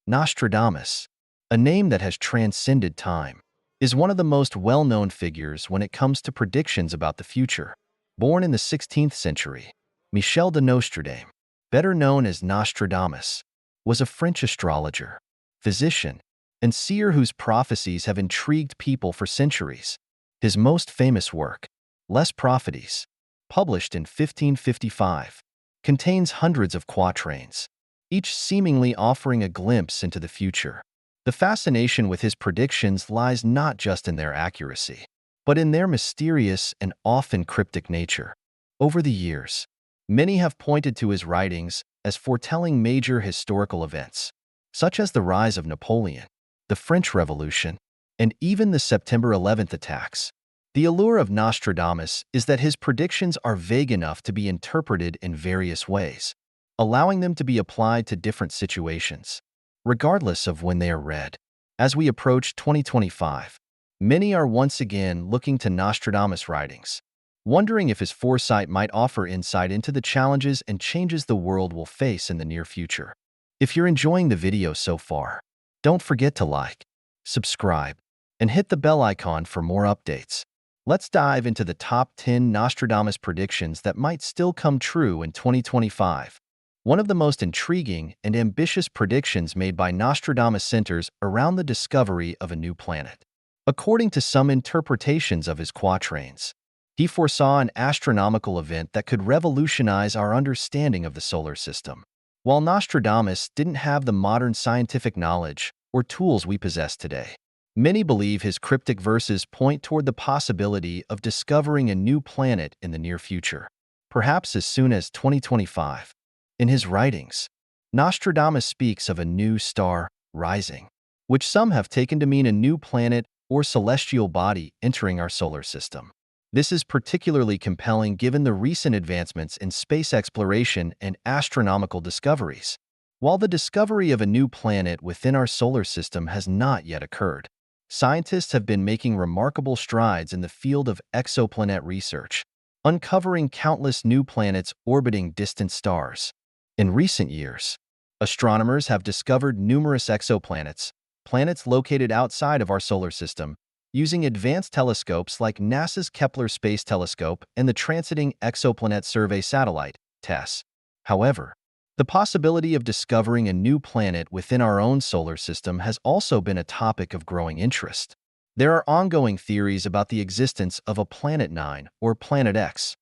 Nostradamus, a name that has transcended time, is one of the most well-known figures when it comes to predictions about the future. Born in the 16th century, Michel de Nostradamus, better known as Nostradamus, was a French astrologer, physician, and seer whose prophecies have intrigued people for centuries. His most famous work, Les Prophecies, published in 1555, contains hundreds of quatrains, each seemingly offering a glimpse into the future. The fascination with his predictions lies not just in their accuracy, but in their mysterious and often cryptic nature. Over the years, many have pointed to his writings as foretelling major historical events, such as the rise of Napoleon, the French Revolution, and even the September 11th attacks. The allure of Nostradamus is that his predictions are vague enough to be interpreted in various ways, allowing them to be applied to different situations, regardless of when they are read. As we approach 2025, many are once again looking to Nostradamus' writings, wondering if his foresight might offer insight into the challenges and changes the world will face in the near future. If you're enjoying the video so far, don't forget to like, subscribe, and hit the bell icon for more updates. Let's dive into the top 10 Nostradamus predictions that might still come true in 2025. One of the most intriguing and ambitious predictions made by Nostradamus centers around the discovery of a new planet. According to some interpretations of his quatrains, he foresaw an astronomical event that could revolutionize our understanding of the solar system. While Nostradamus didn't have the modern scientific knowledge or tools we possess today, many believe his cryptic verses point toward the possibility of discovering a new planet in the near future, perhaps as soon as 2025. In his writings, Nostradamus speaks of a new star rising, which some have taken to mean a new planet or celestial body entering our solar system. This is particularly compelling given the recent advancements in space exploration and astronomical discoveries. While the discovery of a new planet within our solar system has not yet occurred, scientists have been making remarkable strides in the field of exoplanet research, uncovering countless new planets orbiting distant stars. In recent years, astronomers have discovered numerous exoplanets, planets located outside of our solar system, using advanced telescopes like NASA's Kepler Space Telescope and the Transiting Exoplanet Survey Satellite, TESS. However, the possibility of discovering a new planet within our own solar system has also been a topic of growing interest. There are ongoing theories about the existence of a Planet 9 or Planet X,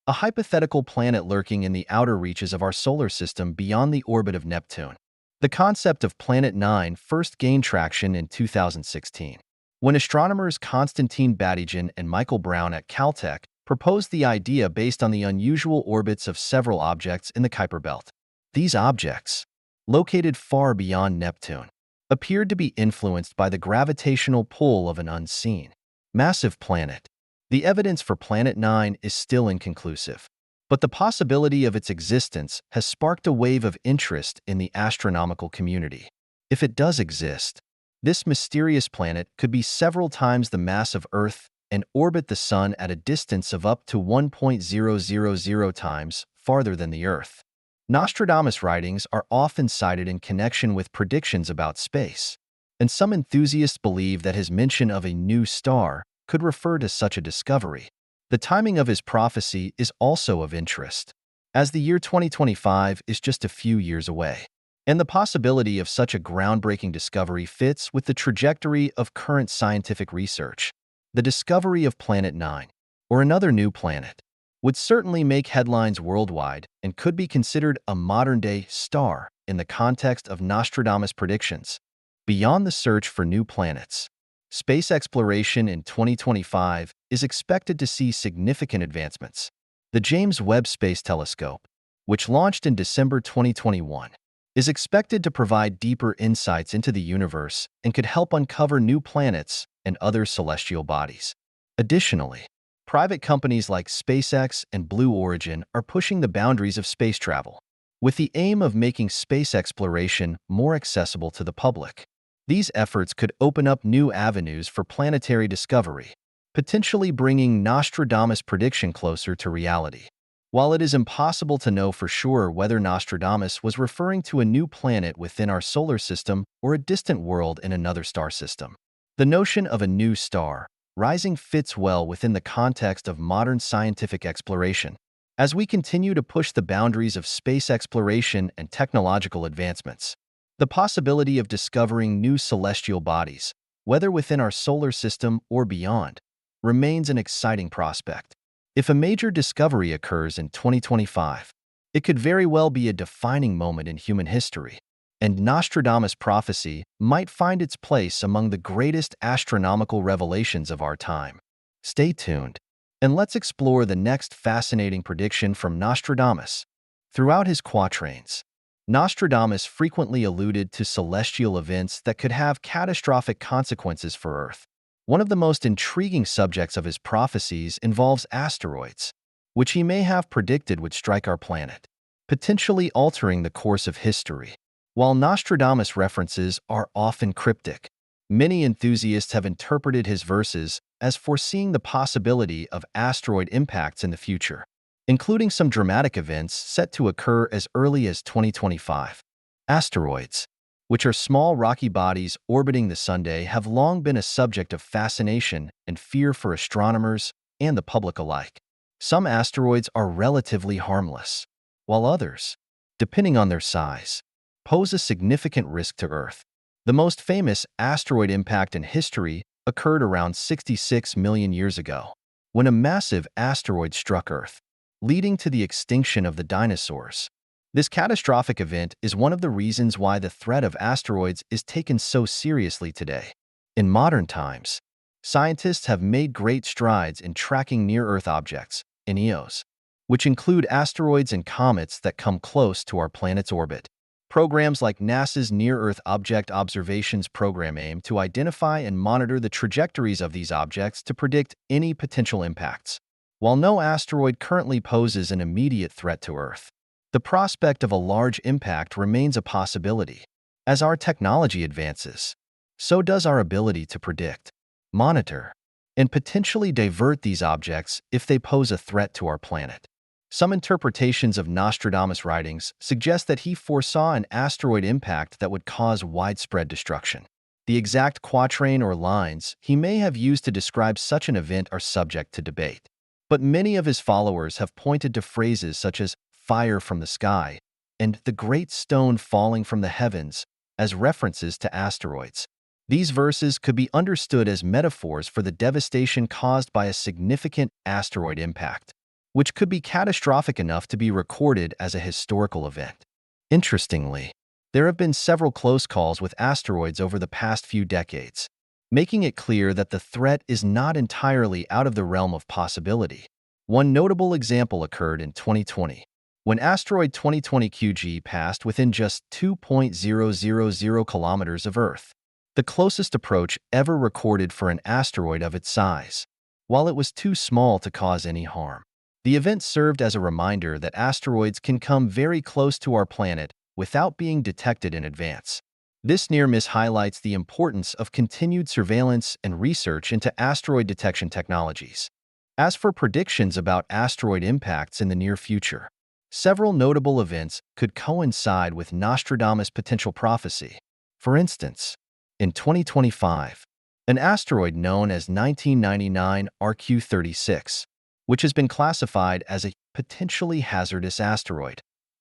a hypothetical planet lurking in the outer reaches of our solar system beyond the orbit of Neptune. The concept of Planet 9 first gained traction in 2016, when astronomers Konstantin Batygin and Michael Brown at Caltech proposed the idea based on the unusual orbits of several objects in the Kuiper Belt. These objects, located far beyond Neptune, appeared to be influenced by the gravitational pull of an unseen, massive planet. The evidence for Planet 9 is still inconclusive, but the possibility of its existence has sparked a wave of interest in the astronomical community. If it does exist, this mysterious planet could be several times the mass of Earth and orbit the Sun at a distance of up to 1.000 times farther than the Earth. Nostradamus' writings are often cited in connection with predictions about space, and some enthusiasts believe that his mention of a new star could refer to such a discovery. The timing of his prophecy is also of interest, as the year 2025 is just a few years away, and the possibility of such a groundbreaking discovery fits with the trajectory of current scientific research. The discovery of Planet 9, or another new planet, would certainly make headlines worldwide and could be considered a modern-day star in the context of Nostradamus' predictions. Beyond the search for new planets, space exploration in 2025 is expected to see significant advancements. The James Webb Space Telescope, which launched in December 2021, is expected to provide deeper insights into the universe and could help uncover new planets and other celestial bodies. Additionally, private companies like SpaceX and Blue Origin are pushing the boundaries of space travel, with the aim of making space exploration more accessible to the public. These efforts could open up new avenues for planetary discovery, potentially bringing Nostradamus' prediction closer to reality. While it is impossible to know for sure whether Nostradamus was referring to a new planet within our solar system or a distant world in another star system, the notion of a new star rising fits well within the context of modern scientific exploration. As we continue to push the boundaries of space exploration and technological advancements, the possibility of discovering new celestial bodies, whether within our solar system or beyond, remains an exciting prospect. If a major discovery occurs in 2025, it could very well be a defining moment in human history, and Nostradamus' prophecy might find its place among the greatest astronomical revelations of our time. Stay tuned, and let's explore the next fascinating prediction from Nostradamus. Throughout his quatrains, Nostradamus frequently alluded to celestial events that could have catastrophic consequences for Earth. One of the most intriguing subjects of his prophecies involves asteroids, which he may have predicted would strike our planet, potentially altering the course of history. While Nostradamus' references are often cryptic, many enthusiasts have interpreted his verses as foreseeing the possibility of asteroid impacts in the future, including some dramatic events set to occur as early as 2025. Asteroids, which are small rocky bodies orbiting the Sun, have long been a subject of fascination and fear for astronomers and the public alike. Some asteroids are relatively harmless, while others, depending on their size, pose a significant risk to Earth. The most famous asteroid impact in history occurred around 66 million years ago, when a massive asteroid struck Earth, leading to the extinction of the dinosaurs. This catastrophic event is one of the reasons why the threat of asteroids is taken so seriously today. In modern times, scientists have made great strides in tracking near-Earth objects, NEOs, which include asteroids and comets that come close to our planet's orbit. Programs like NASA's Near-Earth Object Observations Program aim to identify and monitor the trajectories of these objects to predict any potential impacts. While no asteroid currently poses an immediate threat to Earth, the prospect of a large impact remains a possibility. As our technology advances, so does our ability to predict, monitor, and potentially divert these objects if they pose a threat to our planet. Some interpretations of Nostradamus' writings suggest that he foresaw an asteroid impact that would cause widespread destruction. The exact quatrain or lines he may have used to describe such an event are subject to debate, but many of his followers have pointed to phrases such as fire from the sky and the great stone falling from the heavens as references to asteroids. These verses could be understood as metaphors for the devastation caused by a significant asteroid impact, which could be catastrophic enough to be recorded as a historical event. Interestingly, there have been several close calls with asteroids over the past few decades, making it clear that the threat is not entirely out of the realm of possibility. One notable example occurred in 2020, when asteroid 2020 QG passed within just 2.000 kilometers of Earth, the closest approach ever recorded for an asteroid of its size, while it was too small to cause any harm. The event served as a reminder that asteroids can come very close to our planet without being detected in advance. This near miss highlights the importance of continued surveillance and research into asteroid detection technologies. As for predictions about asteroid impacts in the near future, several notable events could coincide with Nostradamus' potential prophecy. For instance, in 2025, an asteroid known as 1999 RQ-36, which has been classified as a potentially hazardous asteroid,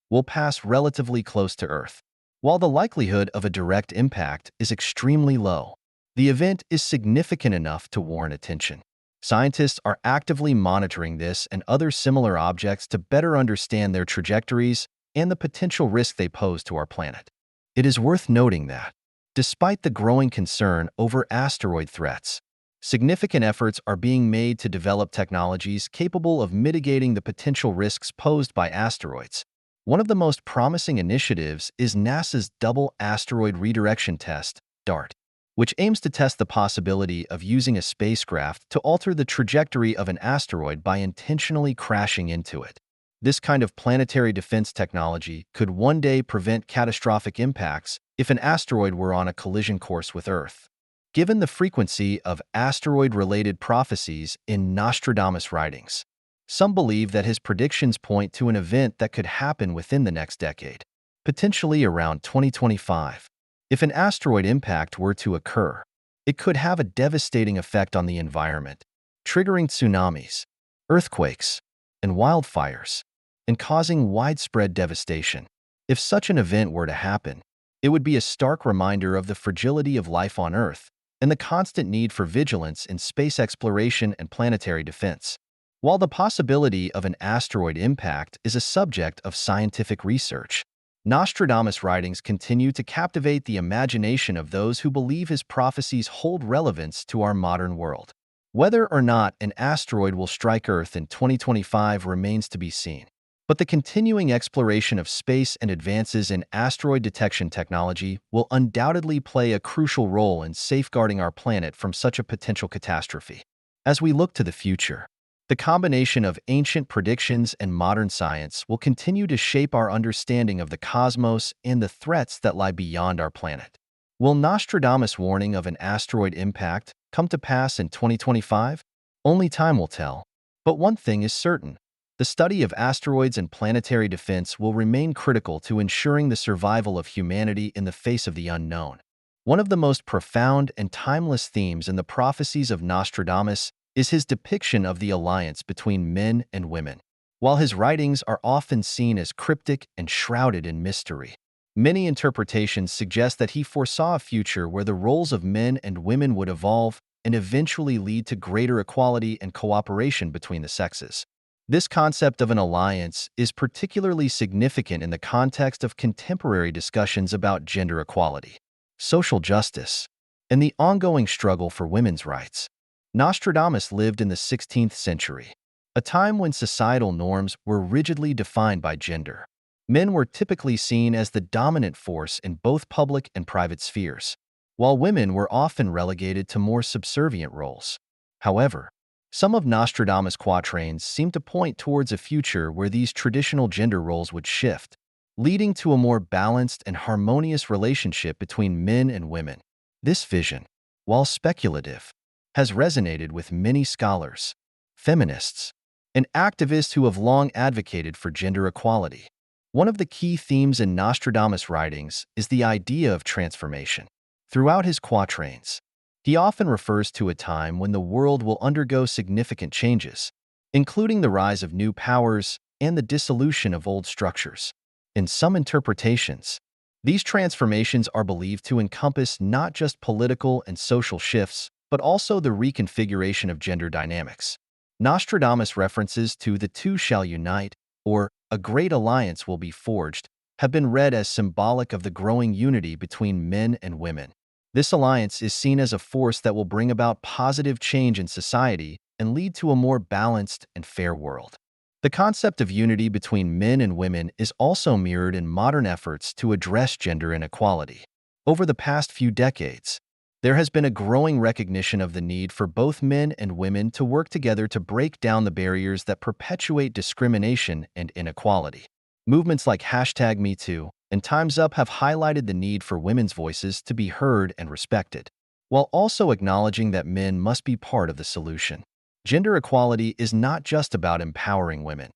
will pass relatively close to Earth. While the likelihood of a direct impact is extremely low, the event is significant enough to warrant attention. Scientists are actively monitoring this and other similar objects to better understand their trajectories and the potential risk they pose to our planet. It is worth noting that, despite the growing concern over asteroid threats, significant efforts are being made to develop technologies capable of mitigating the potential risks posed by asteroids. One of the most promising initiatives is NASA's Double Asteroid Redirection Test, DART, which aims to test the possibility of using a spacecraft to alter the trajectory of an asteroid by intentionally crashing into it. This kind of planetary defense technology could one day prevent catastrophic impacts if an asteroid were on a collision course with Earth. Given the frequency of asteroid-related prophecies in Nostradamus' writings, Some believe that his predictions point to an event that could happen within the next decade, potentially around 2025. If an asteroid impact were to occur, it could have a devastating effect on the environment, triggering tsunamis, earthquakes, and wildfires, and causing widespread devastation. If such an event were to happen, it would be a stark reminder of the fragility of life on Earth and the constant need for vigilance in space exploration and planetary defense. While the possibility of an asteroid impact is a subject of scientific research, Nostradamus' writings continue to captivate the imagination of those who believe his prophecies hold relevance to our modern world. Whether or not an asteroid will strike Earth in 2025 remains to be seen, but the continuing exploration of space and advances in asteroid detection technology will undoubtedly play a crucial role in safeguarding our planet from such a potential catastrophe. As we look to the future, the combination of ancient predictions and modern science will continue to shape our understanding of the cosmos and the threats that lie beyond our planet. Will Nostradamus' warning of an asteroid impact come to pass in 2025? Only time will tell. But one thing is certain: the study of asteroids and planetary defense will remain critical to ensuring the survival of humanity in the face of the unknown. One of the most profound and timeless themes in the prophecies of Nostradamus is his depiction of the alliance between men and women. While his writings are often seen as cryptic and shrouded in mystery, many interpretations suggest that he foresaw a future where the roles of men and women would evolve and eventually lead to greater equality and cooperation between the sexes. This concept of an alliance is particularly significant in the context of contemporary discussions about gender equality, social justice, and the ongoing struggle for women's rights. Nostradamus lived in the 16th century, a time when societal norms were rigidly defined by gender. Men were typically seen as the dominant force in both public and private spheres, while women were often relegated to more subservient roles. However, some of Nostradamus' quatrains seem to point towards a future where these traditional gender roles would shift, leading to a more balanced and harmonious relationship between men and women. This vision, while speculative, has resonated with many scholars, feminists, and activists who have long advocated for gender equality. One of the key themes in Nostradamus' writings is the idea of transformation. Throughout his quatrains, he often refers to a time when the world will undergo significant changes, including the rise of new powers and the dissolution of old structures. In some interpretations, these transformations are believed to encompass not just political and social shifts, but also the reconfiguration of gender dynamics. Nostradamus' references to "the two shall unite" or "a great alliance will be forged" have been read as symbolic of the growing unity between men and women. This alliance is seen as a force that will bring about positive change in society and lead to a more balanced and fair world. The concept of unity between men and women is also mirrored in modern efforts to address gender inequality. Over the past few decades, there has been a growing recognition of the need for both men and women to work together to break down the barriers that perpetuate discrimination and inequality. Movements like #MeToo and Time's Up have highlighted the need for women's voices to be heard and respected, while also acknowledging that men must be part of the solution. Gender equality is not just about empowering women.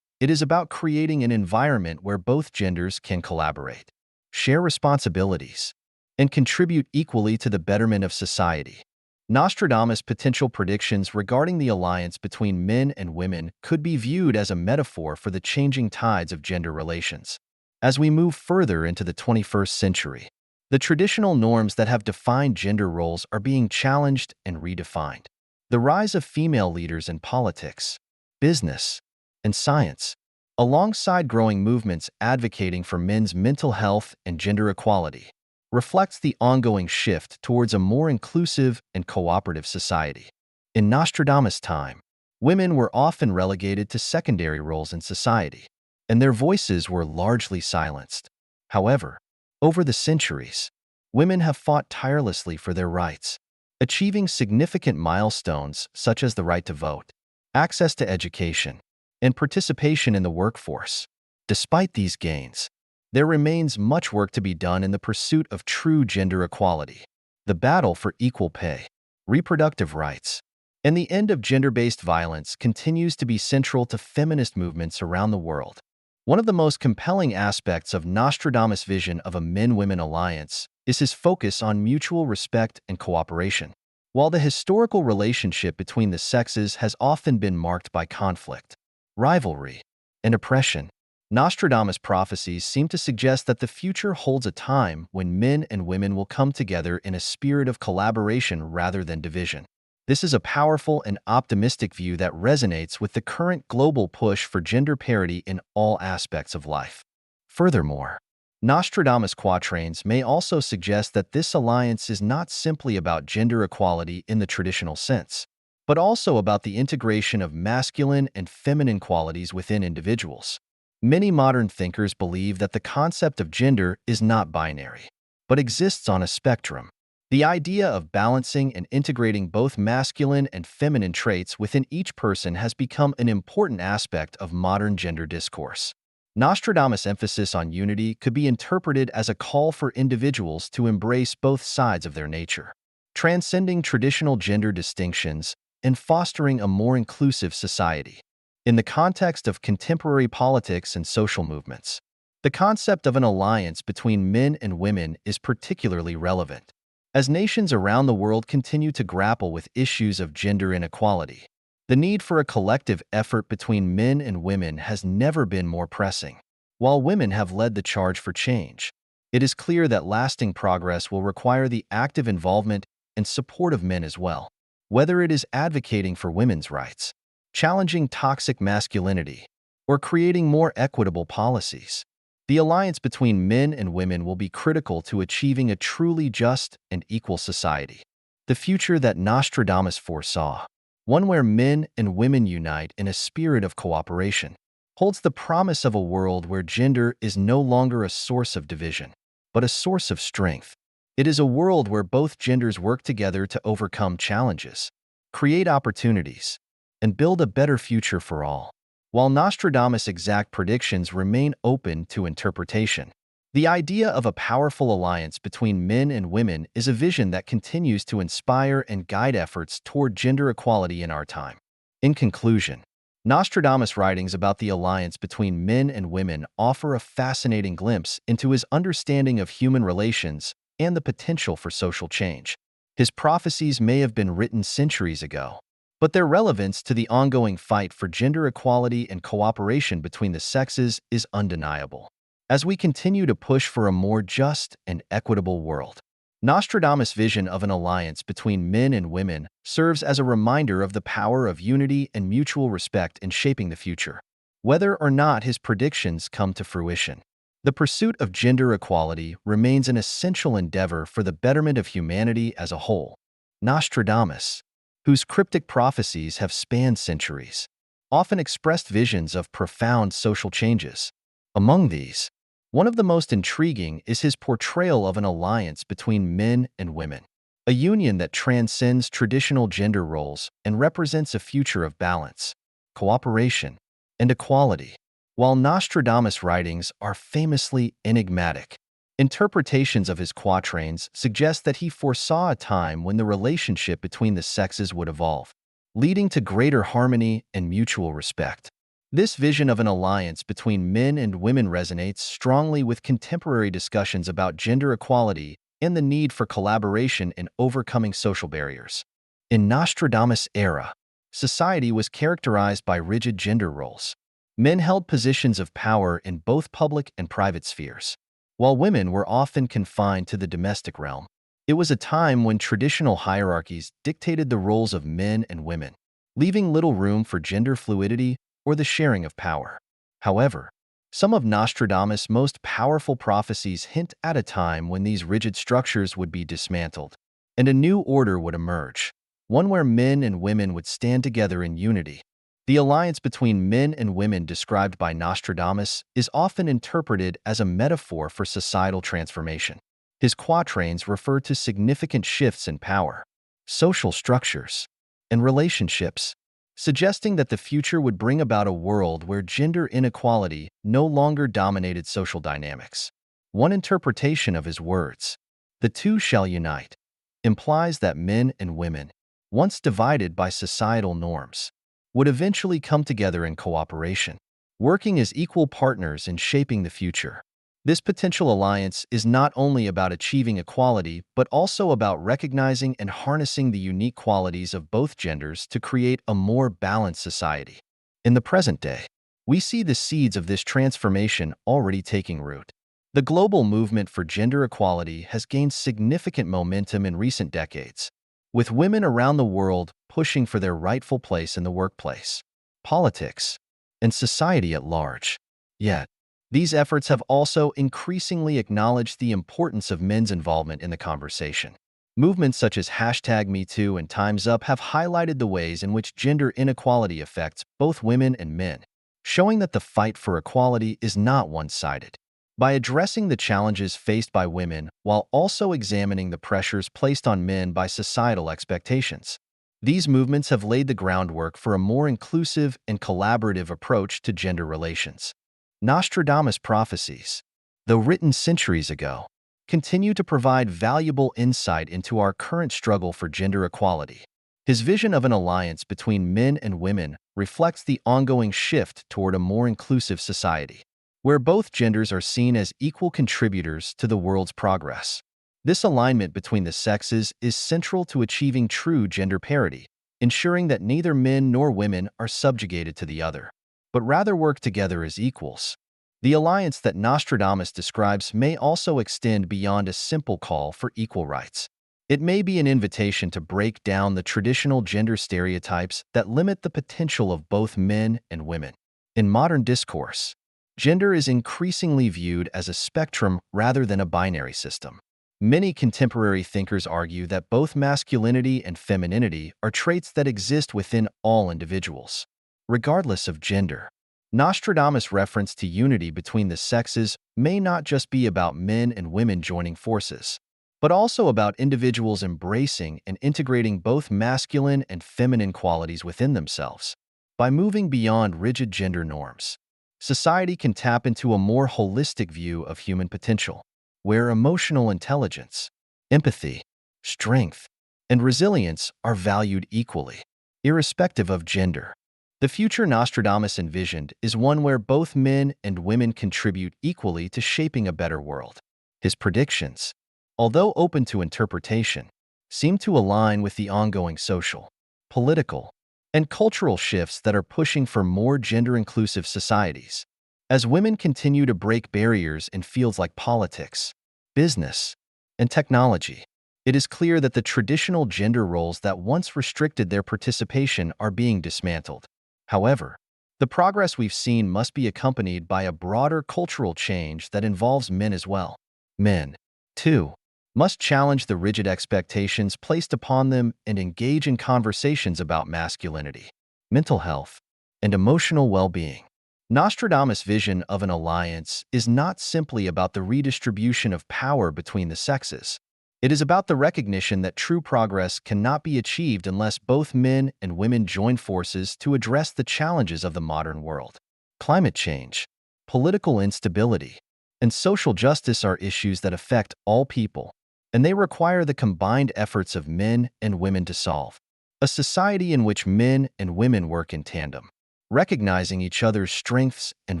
It is about creating an environment where both genders can collaborate, share responsibilities, and contribute equally to the betterment of society. Nostradamus' potential predictions regarding the alliance between men and women could be viewed as a metaphor for the changing tides of gender relations. As we move further into the 21st century, the traditional norms that have defined gender roles are being challenged and redefined. The rise of female leaders in politics, business, and science, alongside growing movements advocating for men's mental health and gender equality, reflects the ongoing shift towards a more inclusive and cooperative society. In Nostradamus' time, women were often relegated to secondary roles in society, and their voices were largely silenced. However, over the centuries, women have fought tirelessly for their rights, achieving significant milestones such as the right to vote, access to education, and participation in the workforce. Despite these gains, there remains much work to be done in the pursuit of true gender equality. The battle for equal pay, reproductive rights, and the end of gender-based violence continues to be central to feminist movements around the world. One of the most compelling aspects of Nostradamus' vision of a men-women alliance is his focus on mutual respect and cooperation. While the historical relationship between the sexes has often been marked by conflict, rivalry, and oppression, Nostradamus' prophecies seem to suggest that the future holds a time when men and women will come together in a spirit of collaboration rather than division. This is a powerful and optimistic view that resonates with the current global push for gender parity in all aspects of life. Furthermore, Nostradamus' quatrains may also suggest that this alliance is not simply about gender equality in the traditional sense, but also about the integration of masculine and feminine qualities within individuals. Many modern thinkers believe that the concept of gender is not binary, but exists on a spectrum. The idea of balancing and integrating both masculine and feminine traits within each person has become an important aspect of modern gender discourse. Nostradamus' emphasis on unity could be interpreted as a call for individuals to embrace both sides of their nature, transcending traditional gender distinctions and fostering a more inclusive society. In the context of contemporary politics and social movements, the concept of an alliance between men and women is particularly relevant. As nations around the world continue to grapple with issues of gender inequality, the need for a collective effort between men and women has never been more pressing. While women have led the charge for change, it is clear that lasting progress will require the active involvement and support of men as well. Whether it is advocating for women's rights, challenging toxic masculinity, or creating more equitable policies, the alliance between men and women will be critical to achieving a truly just and equal society. The future that Nostradamus foresaw, one where men and women unite in a spirit of cooperation, holds the promise of a world where gender is no longer a source of division, but a source of strength. It is a world where both genders work together to overcome challenges, create opportunities, and build a better future for all. While Nostradamus' exact predictions remain open to interpretation, the idea of a powerful alliance between men and women is a vision that continues to inspire and guide efforts toward gender equality in our time. In conclusion, Nostradamus' writings about the alliance between men and women offer a fascinating glimpse into his understanding of human relations and the potential for social change. His prophecies may have been written centuries ago, but their relevance to the ongoing fight for gender equality and cooperation between the sexes is undeniable. As we continue to push for a more just and equitable world, Nostradamus' vision of an alliance between men and women serves as a reminder of the power of unity and mutual respect in shaping the future. Whether or not his predictions come to fruition, the pursuit of gender equality remains an essential endeavor for the betterment of humanity as a whole. Nostradamus, whose cryptic prophecies have spanned centuries, often expressed visions of profound social changes. Among these, one of the most intriguing is his portrayal of an alliance between men and women, a union that transcends traditional gender roles and represents a future of balance, cooperation, and equality. While Nostradamus' writings are famously enigmatic, interpretations of his quatrains suggest that he foresaw a time when the relationship between the sexes would evolve, leading to greater harmony and mutual respect. This vision of an alliance between men and women resonates strongly with contemporary discussions about gender equality and the need for collaboration in overcoming social barriers. In Nostradamus' era, society was characterized by rigid gender roles. Men held positions of power in both public and private spheres, while women were often confined to the domestic realm. It was a time when traditional hierarchies dictated the roles of men and women, leaving little room for gender fluidity or the sharing of power. However, some of Nostradamus' most powerful prophecies hint at a time when these rigid structures would be dismantled, and a new order would emerge, one where men and women would stand together in unity. The alliance between men and women described by Nostradamus is often interpreted as a metaphor for societal transformation. His quatrains refer to significant shifts in power, social structures, and relationships, suggesting that the future would bring about a world where gender inequality no longer dominated social dynamics. One interpretation of his words, "the two shall unite," implies that men and women, once divided by societal norms, would eventually come together in cooperation, working as equal partners in shaping the future. This potential alliance is not only about achieving equality, but also about recognizing and harnessing the unique qualities of both genders to create a more balanced society. In the present day, we see the seeds of this transformation already taking root. The global movement for gender equality has gained significant momentum in recent decades, with women around the world pushing for their rightful place in the workplace, politics, and society at large. Yet, these efforts have also increasingly acknowledged the importance of men's involvement in the conversation. Movements such as #MeToo and Time's Up have highlighted the ways in which gender inequality affects both women and men, showing that the fight for equality is not one-sided. By addressing the challenges faced by women while also examining the pressures placed on men by societal expectations, these movements have laid the groundwork for a more inclusive and collaborative approach to gender relations. Nostradamus' prophecies, though written centuries ago, continue to provide valuable insight into our current struggle for gender equality. His vision of an alliance between men and women reflects the ongoing shift toward a more inclusive society, where both genders are seen as equal contributors to the world's progress. This alignment between the sexes is central to achieving true gender parity, ensuring that neither men nor women are subjugated to the other, but rather work together as equals. The alliance that Nostradamus describes may also extend beyond a simple call for equal rights. It may be an invitation to break down the traditional gender stereotypes that limit the potential of both men and women. In modern discourse, gender is increasingly viewed as a spectrum rather than a binary system. Many contemporary thinkers argue that both masculinity and femininity are traits that exist within all individuals, regardless of gender. Nostradamus' reference to unity between the sexes may not just be about men and women joining forces, but also about individuals embracing and integrating both masculine and feminine qualities within themselves. By moving beyond rigid gender norms, society can tap into a more holistic view of human potential, where emotional intelligence, empathy, strength, and resilience are valued equally, irrespective of gender. The future Nostradamus envisioned is one where both men and women contribute equally to shaping a better world. His predictions, although open to interpretation, seem to align with the ongoing social, political, and cultural shifts that are pushing for more gender-inclusive societies. As women continue to break barriers in fields like politics, business, and technology, it is clear that the traditional gender roles that once restricted their participation are being dismantled. However, the progress we've seen must be accompanied by a broader cultural change that involves men as well. Men, too, must challenge the rigid expectations placed upon them and engage in conversations about masculinity, mental health, and emotional well-being. Nostradamus' vision of an alliance is not simply about the redistribution of power between the sexes. It is about the recognition that true progress cannot be achieved unless both men and women join forces to address the challenges of the modern world. Climate change, political instability, and social justice are issues that affect all people, and they require the combined efforts of men and women to solve. A society in which men and women work in tandem, recognizing each other's strengths and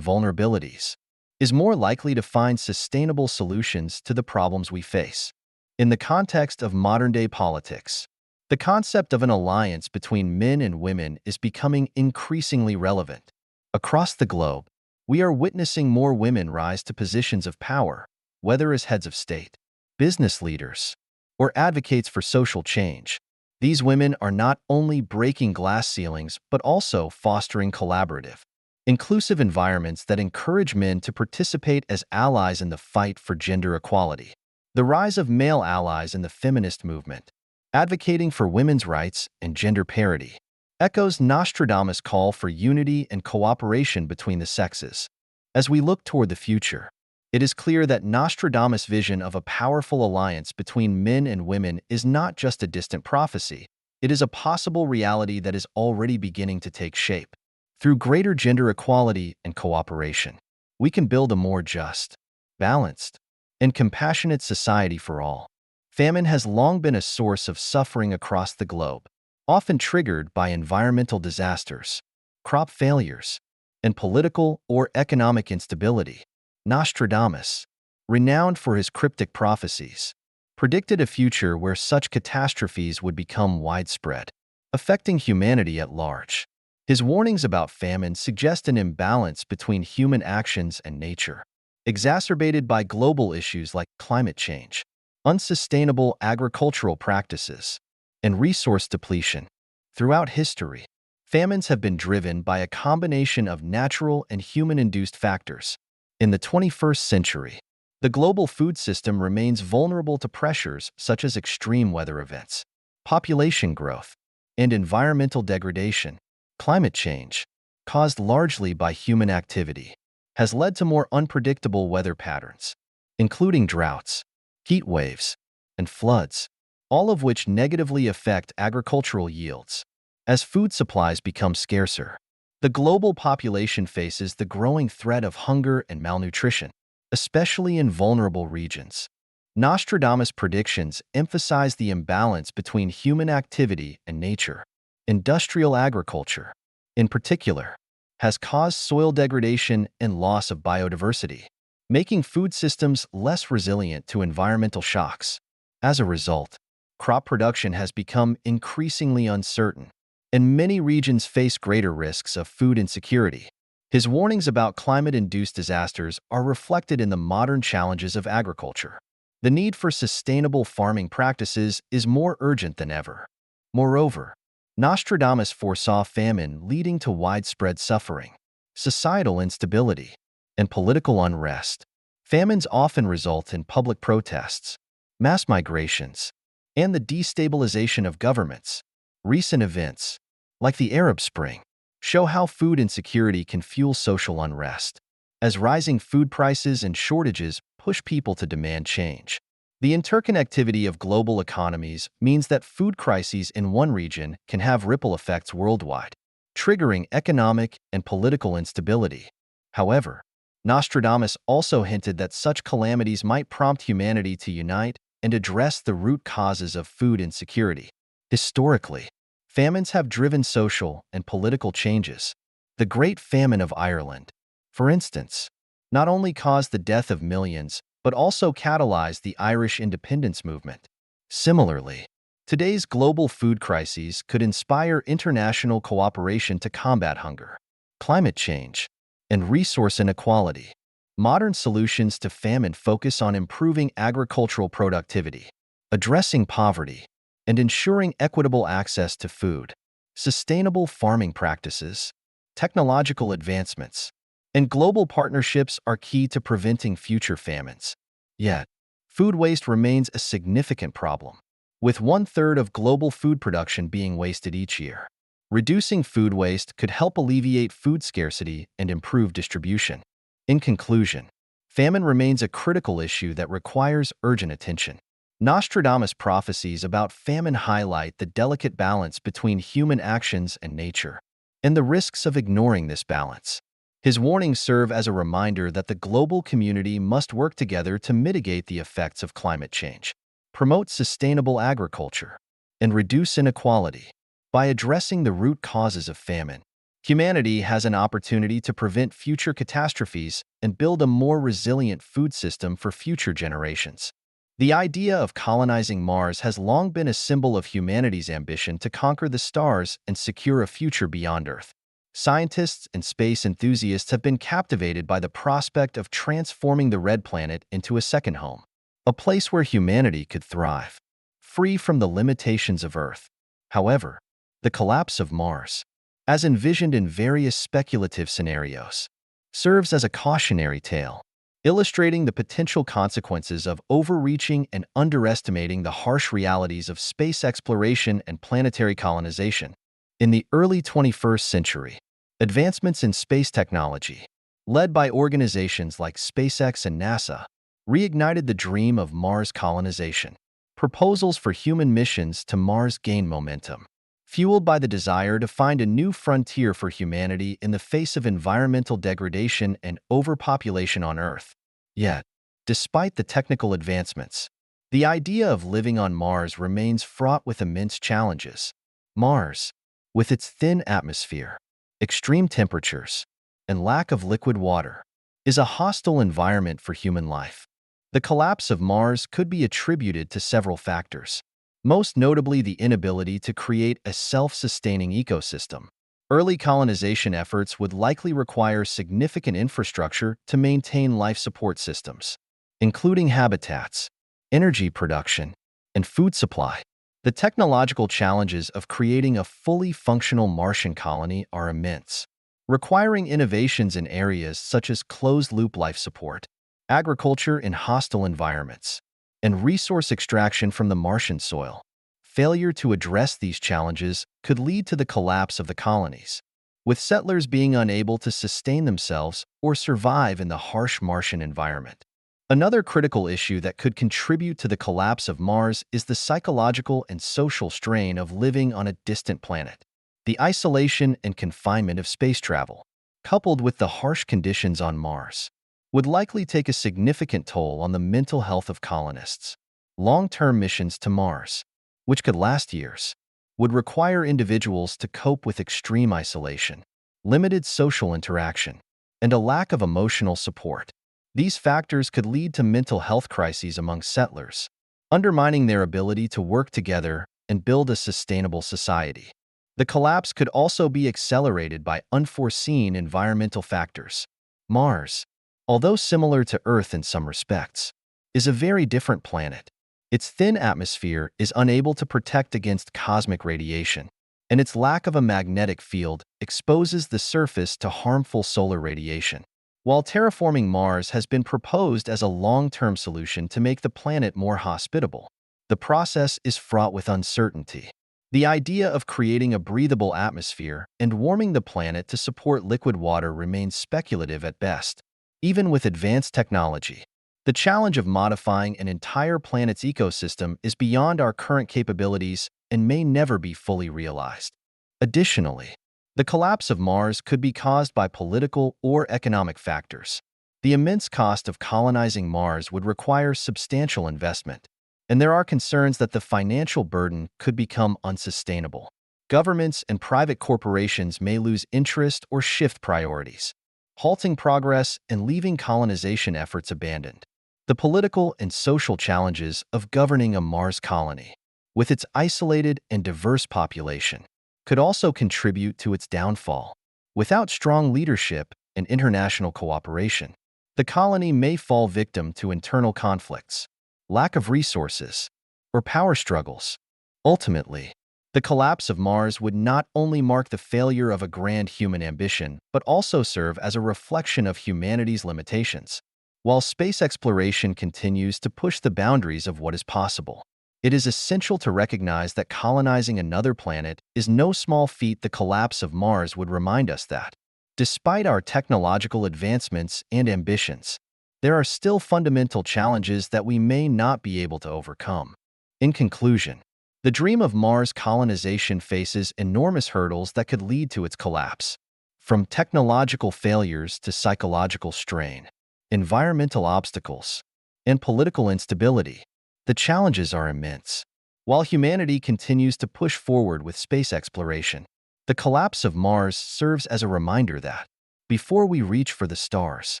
vulnerabilities, is more likely to find sustainable solutions to the problems we face. In the context of modern-day politics, the concept of an alliance between men and women is becoming increasingly relevant. Across the globe, we are witnessing more women rise to positions of power, whether as heads of state, business leaders, or advocates for social change. These women are not only breaking glass ceilings, but also fostering collaborative, inclusive environments that encourage men to participate as allies in the fight for gender equality. The rise of male allies in the feminist movement, advocating for women's rights and gender parity, echoes Nostradamus' call for unity and cooperation between the sexes. As we look toward the future, it is clear that Nostradamus' vision of a powerful alliance between men and women is not just a distant prophecy. It is a possible reality that is already beginning to take shape. Through greater gender equality and cooperation, we can build a more just, balanced, and compassionate society for all. Famine has long been a source of suffering across the globe, often triggered by environmental disasters, crop failures, and political or economic instability. Nostradamus, renowned for his cryptic prophecies, predicted a future where such catastrophes would become widespread, affecting humanity at large. His warnings about famine suggest an imbalance between human actions and nature, exacerbated by global issues like climate change, unsustainable agricultural practices, and resource depletion. Throughout history, famines have been driven by a combination of natural and human-induced factors. In the 21st century, the global food system remains vulnerable to pressures such as extreme weather events, population growth, and environmental degradation. Climate change, caused largely by human activity, has led to more unpredictable weather patterns, including droughts, heat waves, and floods, all of which negatively affect agricultural yields. As food supplies become scarcer, the global population faces the growing threat of hunger and malnutrition, especially in vulnerable regions. Nostradamus' predictions emphasize the imbalance between human activity and nature. Industrial agriculture, in particular, has caused soil degradation and loss of biodiversity, making food systems less resilient to environmental shocks. As a result, crop production has become increasingly uncertain, and many regions face greater risks of food insecurity. His warnings about climate-induced disasters are reflected in the modern challenges of agriculture. The need for sustainable farming practices is more urgent than ever. Moreover, Nostradamus foresaw famine leading to widespread suffering, societal instability, and political unrest. Famines often result in public protests, mass migrations, and the destabilization of governments. Recent events, like the Arab Spring, show how food insecurity can fuel social unrest, as rising food prices and shortages push people to demand change. The interconnectivity of global economies means that food crises in one region can have ripple effects worldwide, triggering economic and political instability. However, Nostradamus also hinted that such calamities might prompt humanity to unite and address the root causes of food insecurity. Historically, famines have driven social and political changes. The Great Famine of Ireland, for instance, not only caused the death of millions, but also catalyzed the Irish independence movement. Similarly, today's global food crises could inspire international cooperation to combat hunger, climate change, and resource inequality. Modern solutions to famine focus on improving agricultural productivity, addressing poverty, and ensuring equitable access to food. Sustainable farming practices, technological advancements, and global partnerships are key to preventing future famines. Yet, food waste remains a significant problem, with 1/3 of global food production being wasted each year. Reducing food waste could help alleviate food scarcity and improve distribution. In conclusion, famine remains a critical issue that requires urgent attention. Nostradamus' prophecies about famine highlight the delicate balance between human actions and nature, and the risks of ignoring this balance. His warnings serve as a reminder that the global community must work together to mitigate the effects of climate change, promote sustainable agriculture, and reduce inequality. By addressing the root causes of famine, humanity has an opportunity to prevent future catastrophes and build a more resilient food system for future generations. The idea of colonizing Mars has long been a symbol of humanity's ambition to conquer the stars and secure a future beyond Earth. Scientists and space enthusiasts have been captivated by the prospect of transforming the red planet into a second home, a place where humanity could thrive, free from the limitations of Earth. However, the collapse of Mars, as envisioned in various speculative scenarios, serves as a cautionary tale, illustrating the potential consequences of overreaching and underestimating the harsh realities of space exploration and planetary colonization. In the early 21st century, advancements in space technology, led by organizations like SpaceX and NASA, reignited the dream of Mars colonization. Proposals for human missions to Mars gained momentum, fueled by the desire to find a new frontier for humanity in the face of environmental degradation and overpopulation on Earth. Yet, despite the technical advancements, the idea of living on Mars remains fraught with immense challenges. Mars, with its thin atmosphere, extreme temperatures, and lack of liquid water, is a hostile environment for human life. The collapse of Mars could be attributed to several factors, most notably the inability to create a self-sustaining ecosystem. Early colonization efforts would likely require significant infrastructure to maintain life support systems, including habitats, energy production, and food supply. The technological challenges of creating a fully functional Martian colony are immense, requiring innovations in areas such as closed-loop life support, agriculture in hostile environments, and resource extraction from the Martian soil. Failure to address these challenges could lead to the collapse of the colonies, with settlers being unable to sustain themselves or survive in the harsh Martian environment. Another critical issue that could contribute to the collapse of Mars is the psychological and social strain of living on a distant planet. The isolation and confinement of space travel, coupled with the harsh conditions on Mars, would likely take a significant toll on the mental health of colonists. Long-term missions to Mars, which could last years, would require individuals to cope with extreme isolation, limited social interaction, and a lack of emotional support. These factors could lead to mental health crises among settlers, undermining their ability to work together and build a sustainable society. The collapse could also be accelerated by unforeseen environmental factors. Mars, although similar to Earth in some respects, is a very different planet. Its thin atmosphere is unable to protect against cosmic radiation, and its lack of a magnetic field exposes the surface to harmful solar radiation. While terraforming Mars has been proposed as a long-term solution to make the planet more hospitable, the process is fraught with uncertainty. The idea of creating a breathable atmosphere and warming the planet to support liquid water remains speculative at best. Even with advanced technology, the challenge of modifying an entire planet's ecosystem is beyond our current capabilities and may never be fully realized. Additionally, the collapse of Mars could be caused by political or economic factors. The immense cost of colonizing Mars would require substantial investment, and there are concerns that the financial burden could become unsustainable. Governments and private corporations may lose interest or shift priorities, halting progress and leaving colonization efforts abandoned. The political and social challenges of governing a Mars colony, with its isolated and diverse population, could also contribute to its downfall. Without strong leadership and international cooperation, the colony may fall victim to internal conflicts, lack of resources, or power struggles. Ultimately, the collapse of Mars would not only mark the failure of a grand human ambition, but also serve as a reflection of humanity's limitations. While space exploration continues to push the boundaries of what is possible, it is essential to recognize that colonizing another planet is no small feat. The collapse of Mars would remind us that, despite our technological advancements and ambitions, there are still fundamental challenges that we may not be able to overcome. In conclusion, the dream of Mars colonization faces enormous hurdles that could lead to its collapse. From technological failures to psychological strain, environmental obstacles, and political instability, the challenges are immense. While humanity continues to push forward with space exploration, the collapse of Mars serves as a reminder that, before we reach for the stars,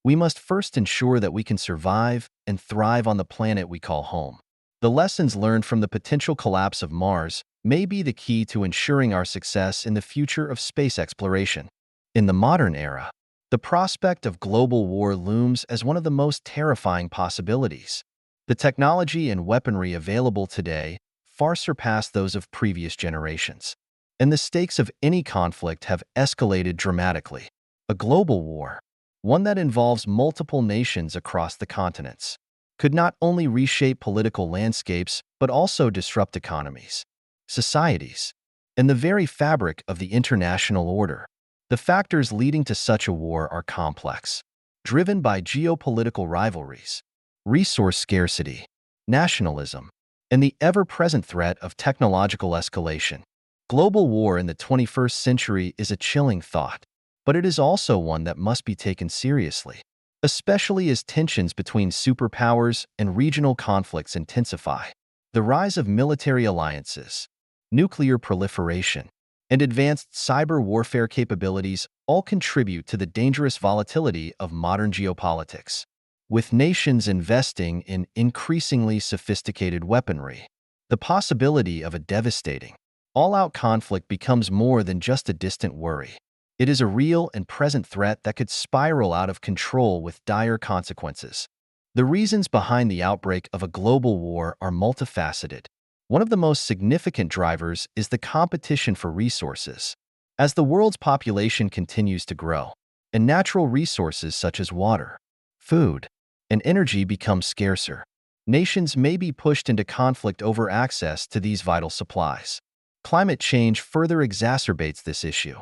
we must first ensure that we can survive and thrive on the planet we call home. The lessons learned from the potential collapse of Mars may be the key to ensuring our success in the future of space exploration. In the modern era, the prospect of global war looms as one of the most terrifying possibilities. The technology and weaponry available today far surpass those of previous generations, and the stakes of any conflict have escalated dramatically. A global war, one that involves multiple nations across the continents, could not only reshape political landscapes but also disrupt economies, societies, and the very fabric of the international order. The factors leading to such a war are complex, driven by geopolitical rivalries, resource scarcity, nationalism, and the ever-present threat of technological escalation. Global war in the 21st century is a chilling thought, but it is also one that must be taken seriously, especially as tensions between superpowers and regional conflicts intensify. The rise of military alliances, nuclear proliferation, and advanced cyber warfare capabilities all contribute to the dangerous volatility of modern geopolitics. With nations investing in increasingly sophisticated weaponry, the possibility of a devastating, all-out conflict becomes more than just a distant worry. It is a real and present threat that could spiral out of control with dire consequences. The reasons behind the outbreak of a global war are multifaceted. One of the most significant drivers is the competition for resources. As the world's population continues to grow, and natural resources such as water, food, and energy become scarcer, nations may be pushed into conflict over access to these vital supplies. Climate change further exacerbates this issue,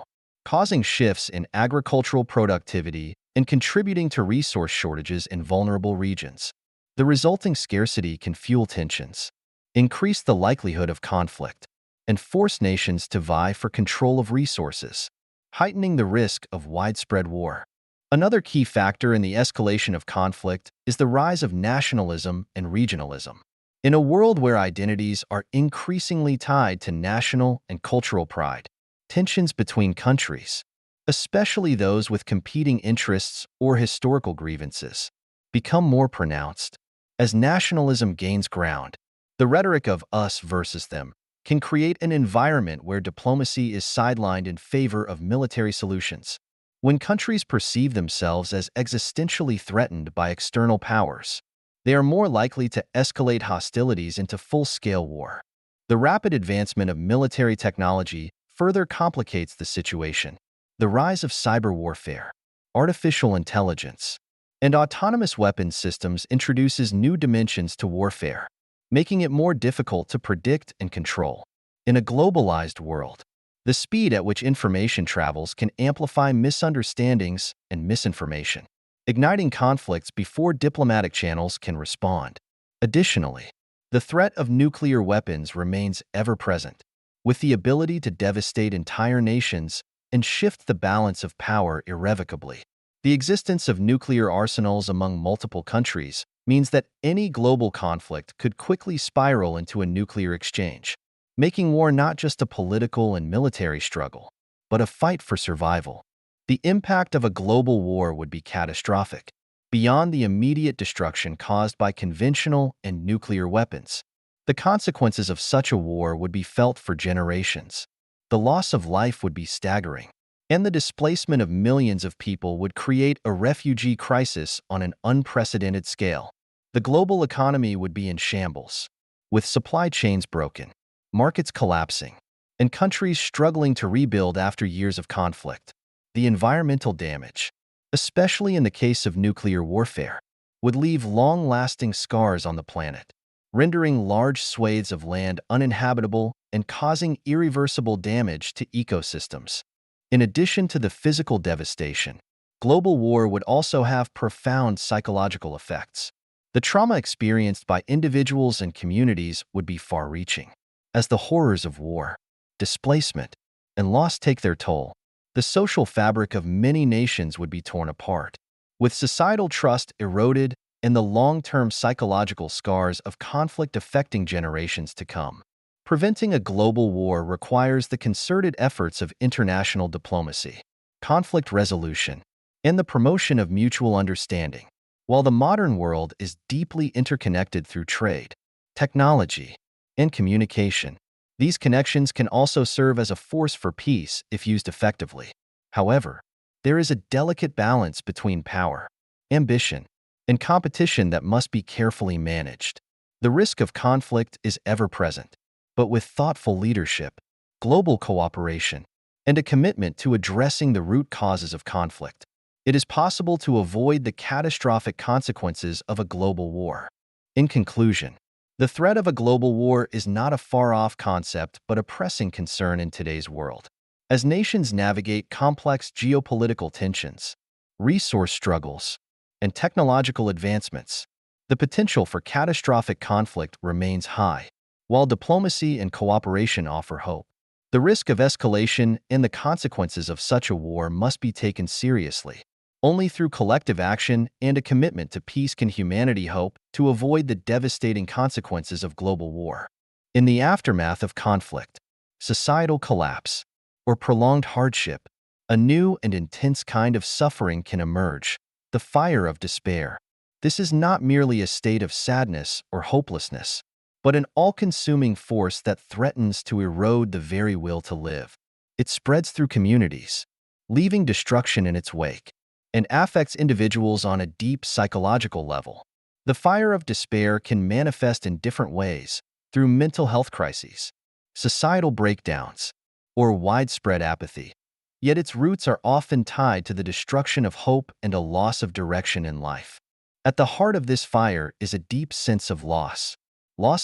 causing shifts in agricultural productivity and contributing to resource shortages in vulnerable regions. The resulting scarcity can fuel tensions, increase the likelihood of conflict, and force nations to vie for control of resources, heightening the risk of widespread war. Another key factor in the escalation of conflict is the rise of nationalism and regionalism. In a world where identities are increasingly tied to national and cultural pride, tensions between countries, especially those with competing interests or historical grievances, become more pronounced. As nationalism gains ground, the rhetoric of us versus them can create an environment where diplomacy is sidelined in favor of military solutions. When countries perceive themselves as existentially threatened by external powers, they are more likely to escalate hostilities into full-scale war. The rapid advancement of military technology further complicates the situation. The rise of cyber warfare, artificial intelligence, and autonomous weapons systems introduces new dimensions to warfare, making it more difficult to predict and control. In a globalized world, the speed at which information travels can amplify misunderstandings and misinformation, igniting conflicts before diplomatic channels can respond. Additionally, the threat of nuclear weapons remains ever present, with the ability to devastate entire nations and shift the balance of power irrevocably. The existence of nuclear arsenals among multiple countries means that any global conflict could quickly spiral into a nuclear exchange, making war not just a political and military struggle, but a fight for survival. The impact of a global war would be catastrophic, beyond the immediate destruction caused by conventional and nuclear weapons. The consequences of such a war would be felt for generations. The loss of life would be staggering, and the displacement of millions of people would create a refugee crisis on an unprecedented scale. The global economy would be in shambles, with supply chains broken, markets collapsing, and countries struggling to rebuild after years of conflict. The environmental damage, especially in the case of nuclear warfare, would leave long-lasting scars on the planet, rendering large swathes of land uninhabitable and causing irreversible damage to ecosystems. In addition to the physical devastation, global war would also have profound psychological effects. The trauma experienced by individuals and communities would be far-reaching. As the horrors of war, displacement, and loss take their toll, the social fabric of many nations would be torn apart, with societal trust eroded and the long-term psychological scars of conflict affecting generations to come. Preventing a global war requires the concerted efforts of international diplomacy, conflict resolution, and the promotion of mutual understanding. While the modern world is deeply interconnected through trade, technology, and communication, these connections can also serve as a force for peace if used effectively. However, there is a delicate balance between power, ambition, and competition that must be carefully managed. The risk of conflict is ever present, but with thoughtful leadership, global cooperation, and a commitment to addressing the root causes of conflict, it is possible to avoid the catastrophic consequences of a global war. In conclusion, the threat of a global war is not a far-off concept but a pressing concern in today's world. As nations navigate complex geopolitical tensions, resource struggles, and technological advancements, the potential for catastrophic conflict remains high. While diplomacy and cooperation offer hope, the risk of escalation and the consequences of such a war must be taken seriously. Only through collective action and a commitment to peace can humanity hope to avoid the devastating consequences of global war. In the aftermath of conflict, societal collapse, or prolonged hardship, a new and intense kind of suffering can emerge, the fire of despair. This is not merely a state of sadness or hopelessness, but an all-consuming force that threatens to erode the very will to live. It spreads through communities, leaving destruction in its wake, and affects individuals on a deep psychological level. The fire of despair can manifest in different ways through mental health crises, societal breakdowns, or widespread apathy. Yet its roots are often tied to the destruction of hope and a loss of direction in life. At the heart of this fire is a deep sense of loss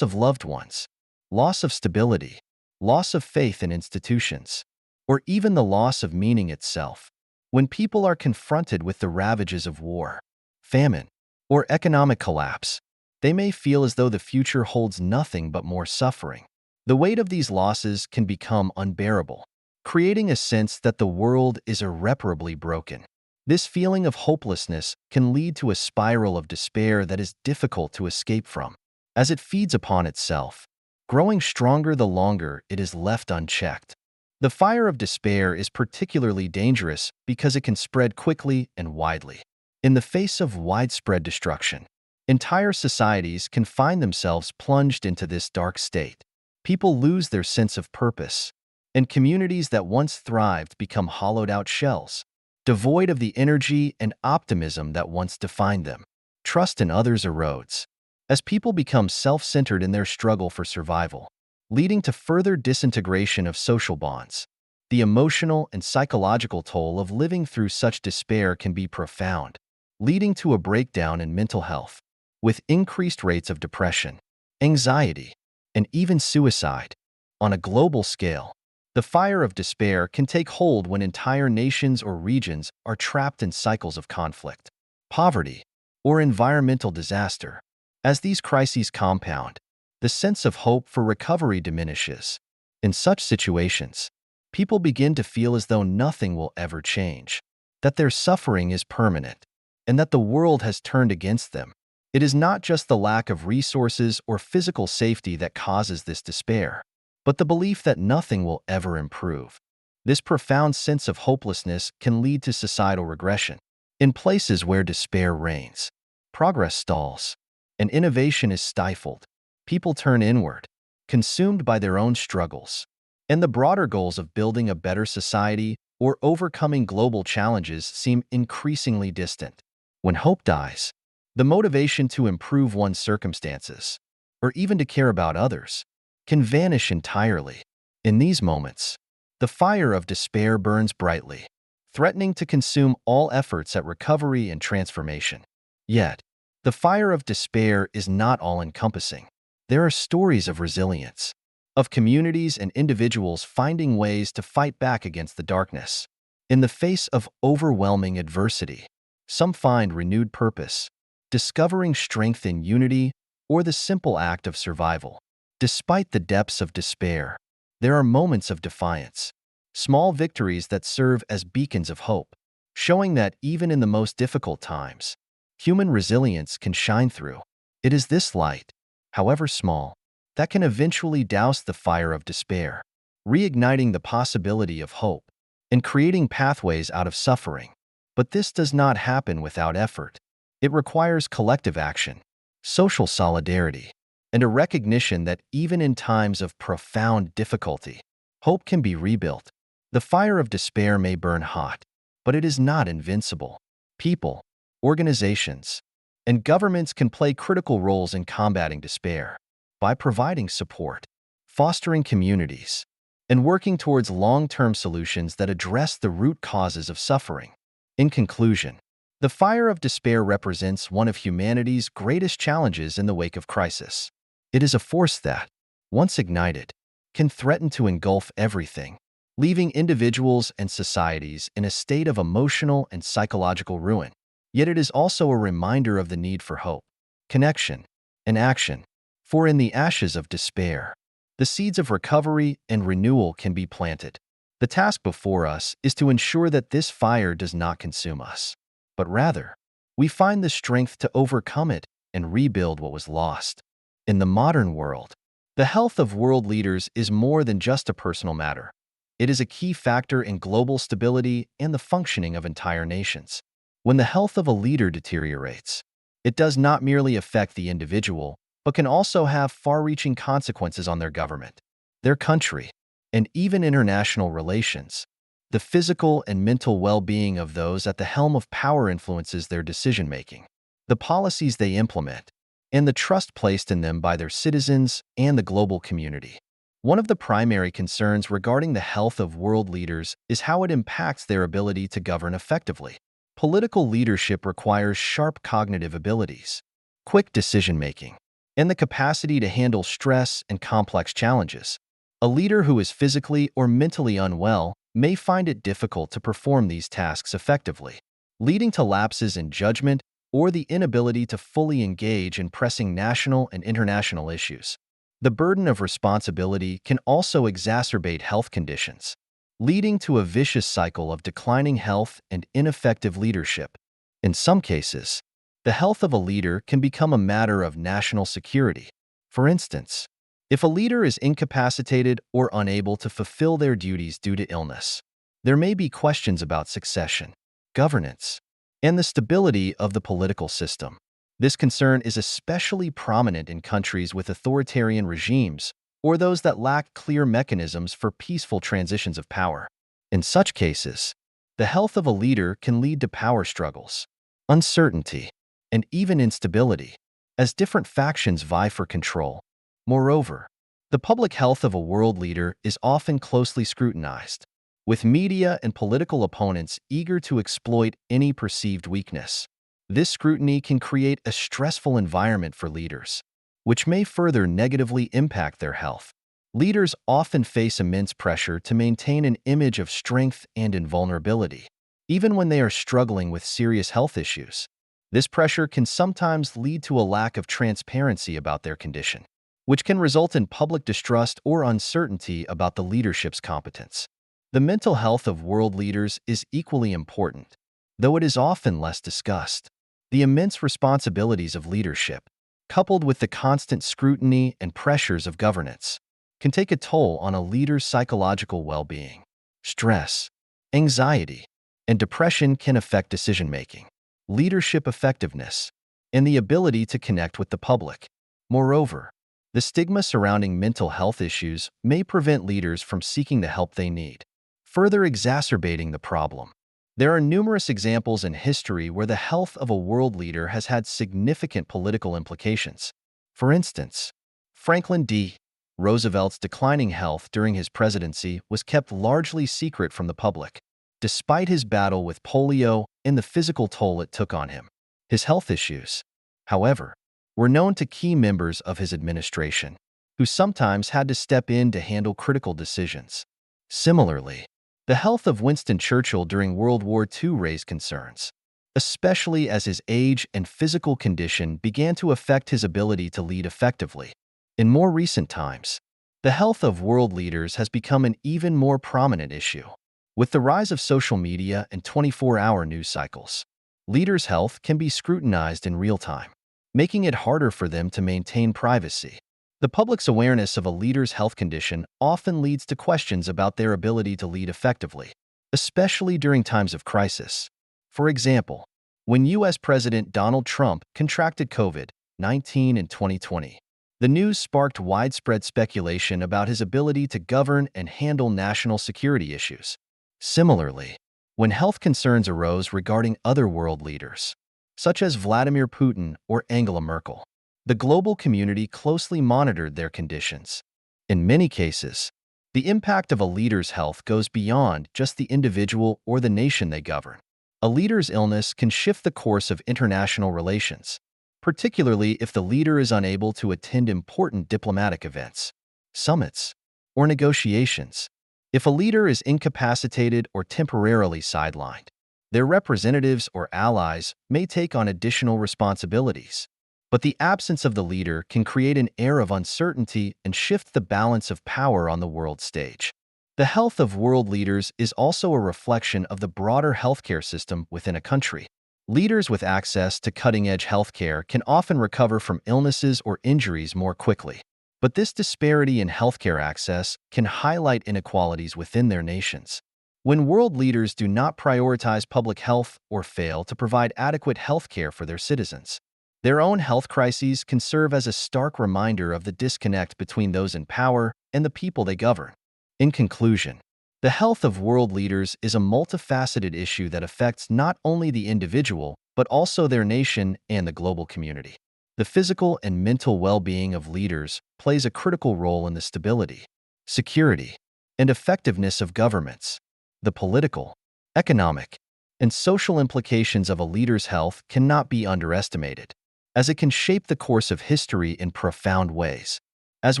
of loved ones, loss of stability, loss of faith in institutions, or even the loss of meaning itself. When people are confronted with the ravages of war, famine, or economic collapse, they may feel as though the future holds nothing but more suffering. The weight of these losses can become unbearable, creating a sense that the world is irreparably broken. This feeling of hopelessness can lead to a spiral of despair that is difficult to escape from, as it feeds upon itself, growing stronger the longer it is left unchecked. The fire of despair is particularly dangerous because it can spread quickly and widely. In the face of widespread destruction, entire societies can find themselves plunged into this dark state. People lose their sense of purpose, and communities that once thrived become hollowed-out shells, devoid of the energy and optimism that once defined them. Trust in others erodes, as people become self-centered in their struggle for survival, leading to further disintegration of social bonds. The emotional and psychological toll of living through such despair can be profound, leading to a breakdown in mental health, with increased rates of depression, anxiety, and even suicide. On a global scale, the fire of despair can take hold when entire nations or regions are trapped in cycles of conflict, poverty, or environmental disaster. As these crises compound, the sense of hope for recovery diminishes. In such situations, people begin to feel as though nothing will ever change, that their suffering is permanent, and that the world has turned against them. It is not just the lack of resources or physical safety that causes this despair, but the belief that nothing will ever improve. This profound sense of hopelessness can lead to societal regression. In places where despair reigns, progress stalls, and innovation is stifled. People turn inward, consumed by their own struggles, and the broader goals of building a better society or overcoming global challenges seem increasingly distant. When hope dies, the motivation to improve one's circumstances, or even to care about others, can vanish entirely. In these moments, the fire of despair burns brightly, threatening to consume all efforts at recovery and transformation. Yet, the fire of despair is not all-encompassing. There are stories of resilience, of communities and individuals finding ways to fight back against the darkness. In the face of overwhelming adversity, some find renewed purpose, discovering strength in unity or the simple act of survival. Despite the depths of despair, there are moments of defiance, small victories that serve as beacons of hope, showing that even in the most difficult times, human resilience can shine through. It is this light, however small, that can eventually douse the fire of despair, reigniting the possibility of hope and creating pathways out of suffering. But this does not happen without effort. It requires collective action, social solidarity, and a recognition that even in times of profound difficulty, hope can be rebuilt. The fire of despair may burn hot, but it is not invincible. People, organizations, and governments can play critical roles in combating despair by providing support, fostering communities, and working towards long-term solutions that address the root causes of suffering. In conclusion, the fire of despair represents one of humanity's greatest challenges in the wake of crisis. It is a force that, once ignited, can threaten to engulf everything, leaving individuals and societies in a state of emotional and psychological ruin. Yet it is also a reminder of the need for hope, connection, and action. For in the ashes of despair, the seeds of recovery and renewal can be planted. The task before us is to ensure that this fire does not consume us, but rather, we find the strength to overcome it and rebuild what was lost. In the modern world, The health of world leaders is more than just a personal matter. It is a key factor in global stability and the functioning of entire nations. When the health of a leader deteriorates, it does not merely affect the individual, but can also have far-reaching consequences on their government, their country, and even international relations. The physical and mental well-being of those at the helm of power influences their decision-making, the policies they implement, and the trust placed in them by their citizens and the global community. One of the primary concerns regarding the health of world leaders is how it impacts their ability to govern effectively. Political leadership requires sharp cognitive abilities, quick decision-making, and the capacity to handle stress and complex challenges. A leader who is physically or mentally unwell may find it difficult to perform these tasks effectively, leading to lapses in judgment or the inability to fully engage in pressing national and international issues. The burden of responsibility can also exacerbate health conditions, leading to a vicious cycle of declining health and ineffective leadership. In some cases, the health of a leader can become a matter of national security. For instance, if a leader is incapacitated or unable to fulfill their duties due to illness, there may be questions about succession, governance, and the stability of the political system. This concern is especially prominent in countries with authoritarian regimes or those that lack clear mechanisms for peaceful transitions of power. In such cases, the health of a leader can lead to power struggles, uncertainty, and even instability, as different factions vie for control. Moreover, the public health of a world leader is often closely scrutinized, with media and political opponents eager to exploit any perceived weakness. This scrutiny can create a stressful environment for leaders, which may further negatively impact their health. Leaders often face immense pressure to maintain an image of strength and invulnerability, even when they are struggling with serious health issues. This pressure can sometimes lead to a lack of transparency about their condition, which can result in public distrust or uncertainty about the leadership's competence. The mental health of world leaders is equally important, though it is often less discussed. The immense responsibilities of leadership, coupled with the constant scrutiny and pressures of governance, can take a toll on a leader's psychological well-being. Stress, anxiety, and depression can affect decision-making, leadership effectiveness, and the ability to connect with the public. Moreover, the stigma surrounding mental health issues may prevent leaders from seeking the help they need, further exacerbating the problem. There are numerous examples in history where the health of a world leader has had significant political implications. For instance, Franklin D. Roosevelt's declining health during his presidency was kept largely secret from the public, despite his battle with polio and the physical toll it took on him. His health issues, however, were known to key members of his administration, who sometimes had to step in to handle critical decisions. Similarly, the health of Winston Churchill during World War II raised concerns, especially as his age and physical condition began to affect his ability to lead effectively. In more recent times, the health of world leaders has become an even more prominent issue. With the rise of social media and 24-hour news cycles, leaders' health can be scrutinized in real time, making it harder for them to maintain privacy. The public's awareness of a leader's health condition often leads to questions about their ability to lead effectively, especially during times of crisis. For example, when U.S. President Donald Trump contracted COVID-19 in 2020, the news sparked widespread speculation about his ability to govern and handle national security issues. Similarly, when health concerns arose regarding other world leaders, such as Vladimir Putin or Angela Merkel, the global community closely monitored their conditions. In many cases, the impact of a leader's health goes beyond just the individual or the nation they govern. A leader's illness can shift the course of international relations, particularly if the leader is unable to attend important diplomatic events, summits, or negotiations. If a leader is incapacitated or temporarily sidelined, their representatives or allies may take on additional responsibilities. But the absence of the leader can create an air of uncertainty and shift the balance of power on the world stage. The health of world leaders is also a reflection of the broader healthcare system within a country. Leaders with access to cutting-edge healthcare can often recover from illnesses or injuries more quickly. But this disparity in healthcare access can highlight inequalities within their nations. When world leaders do not prioritize public health or fail to provide adequate healthcare for their citizens, their own health crises can serve as a stark reminder of the disconnect between those in power and the people they govern. In conclusion, the health of world leaders is a multifaceted issue that affects not only the individual, but also their nation and the global community. The physical and mental well-being of leaders plays a critical role in the stability, security, and effectiveness of governments. The political, economic, and social implications of a leader's health cannot be underestimated, as it can shape the course of history in profound ways. As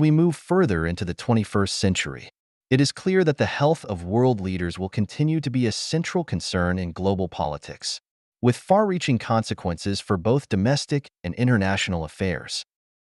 we move further into the 21st century, it is clear that the health of world leaders will continue to be a central concern in global politics, with far-reaching consequences for both domestic and international affairs.